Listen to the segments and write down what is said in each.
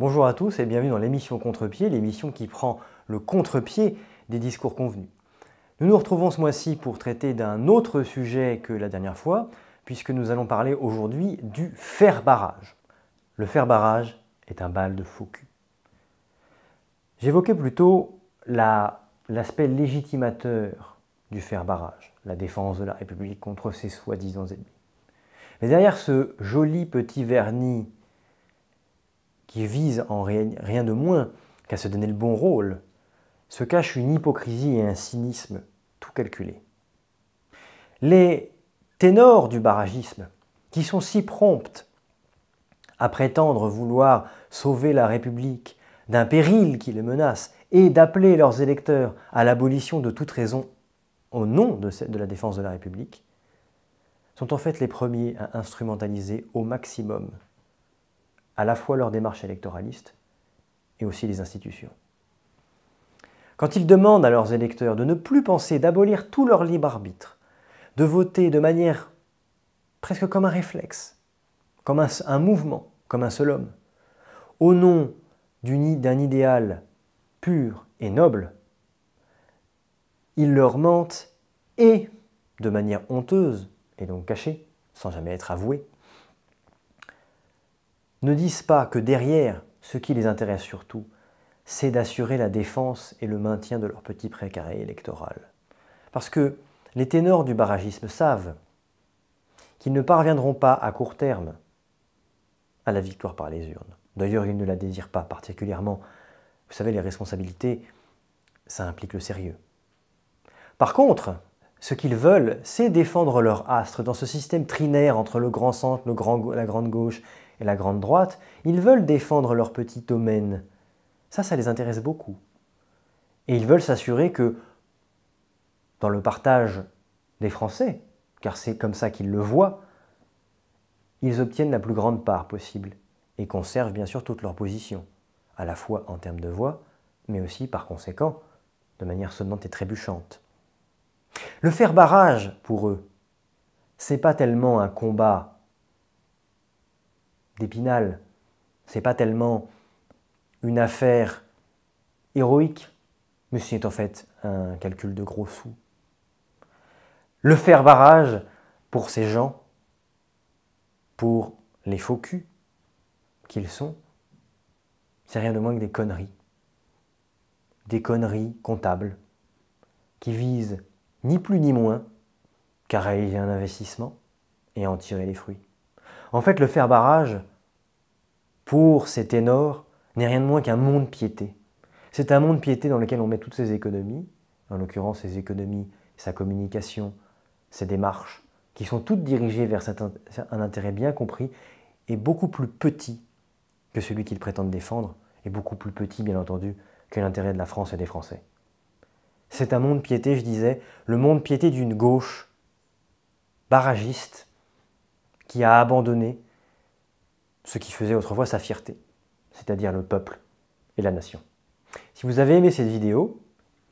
Bonjour à tous et bienvenue dans l'émission Contre-pied, l'émission qui prend le contre-pied des discours convenus. Nous nous retrouvons ce mois-ci pour traiter d'un autre sujet que la dernière fois, puisque nous allons parler aujourd'hui du faire-barrage. Le faire-barrage est un bal de faux cul. J'évoquais plutôt l'aspect légitimateur du faire-barrage, la défense de la République contre ses soi-disant ennemis. Mais derrière ce joli petit vernis qui vise en rien de moins qu'à se donner le bon rôle, se cache une hypocrisie et un cynisme tout calculés. Les ténors du barragisme, qui sont si prompts à prétendre vouloir sauver la République d'un péril qui les menace et d'appeler leurs électeurs à l'abolition de toute raison au nom de la défense de la République, sont en fait les premiers à instrumentaliser au maximum à la fois leur démarche électoraliste et aussi les institutions. Quand ils demandent à leurs électeurs de ne plus penser d'abolir tout leur libre arbitre, de voter de manière presque comme un réflexe, comme un mouvement, comme un seul homme, au nom d'un idéal pur et noble, ils leur mentent et, de manière honteuse et donc cachée, sans jamais être avouée, ne disent pas que derrière, ce qui les intéresse surtout, c'est d'assurer la défense et le maintien de leur petit précaré électoral. Parce que les ténors du barragisme savent qu'ils ne parviendront pas à court terme à la victoire par les urnes. D'ailleurs, ils ne la désirent pas particulièrement. Vous savez, les responsabilités, ça implique le sérieux. Par contre, ce qu'ils veulent, c'est défendre leur astre dans ce système trinaire entre le grand centre, la grande gauche et la grande droite. Ils veulent défendre leur petit domaine. Ça les intéresse beaucoup. Et ils veulent s'assurer que, dans le partage des Français, car c'est comme ça qu'ils le voient, ils obtiennent la plus grande part possible et conservent bien sûr toute leur position, à la fois en termes de voix, mais aussi par conséquent, de manière sonnante et trébuchante. Le faire-barrage, pour eux, c'est pas tellement un combat d'Épinal, c'est pas tellement une affaire héroïque, mais c'est en fait un calcul de gros sous. Le faire-barrage, pour ces gens, pour les faux culs qu'ils sont, c'est rien de moins que des conneries. Des conneries comptables qui visent ni plus ni moins qu'à réaliser un investissement et à en tirer les fruits. En fait, le faire-barrage, pour ces ténors, n'est rien de moins qu'un monde-piété. C'est un monde-piété dans lequel on met toutes ses économies, en l'occurrence ses économies, sa communication, ses démarches, qui sont toutes dirigées vers un intérêt bien compris et beaucoup plus petit que celui qu'ils prétendent défendre, et beaucoup plus petit, bien entendu, que l'intérêt de la France et des Français. C'est un monde-piété, je disais, le monde-piété d'une gauche barragiste qui a abandonné ce qui faisait autrefois sa fierté, c'est-à-dire le peuple et la nation. Si vous avez aimé cette vidéo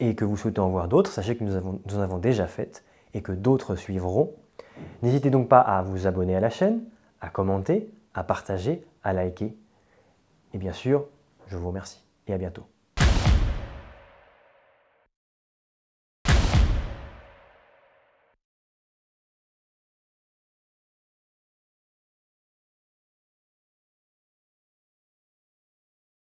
et que vous souhaitez en voir d'autres, sachez que nous en avons déjà faites et que d'autres suivront. N'hésitez donc pas à vous abonner à la chaîne, à commenter, à partager, à liker. Et bien sûr, je vous remercie et à bientôt.